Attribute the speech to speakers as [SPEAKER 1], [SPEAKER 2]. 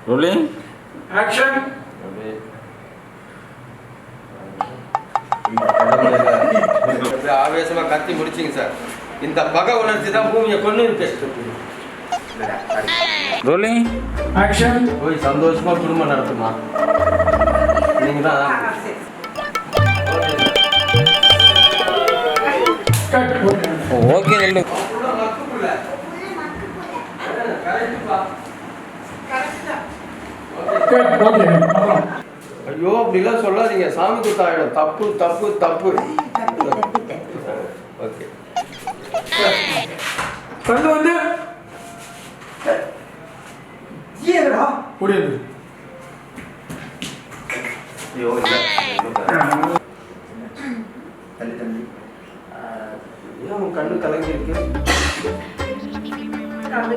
[SPEAKER 1] Rolling
[SPEAKER 2] action.
[SPEAKER 3] ஆவேசமா கத்தி முடிச்சிங்க sir. இந்த பகை உணர்ச்சி தான் பூமியை கொண்டு இருக்கு.
[SPEAKER 1] Rolling
[SPEAKER 2] action.
[SPEAKER 3] போய் சந்தோஷமா குடும்பம் நடத்துமா. நீங்க தான்
[SPEAKER 2] கட்.
[SPEAKER 1] ஓகே சொல்லு.
[SPEAKER 2] கட். ஓகே. அப்புறம்
[SPEAKER 3] ஐயோ அப்படிலாம் சொல்லாதீங்க. சாமி குத்தாயிடும். தப்பு தப்பு தப்பு. ஓகே
[SPEAKER 2] தந்து வந்து ஏடா முடியாது.
[SPEAKER 3] ஐயோ ஏன் உன் கண்ணு கலங்கி இருக்கு?
[SPEAKER 4] கலந்து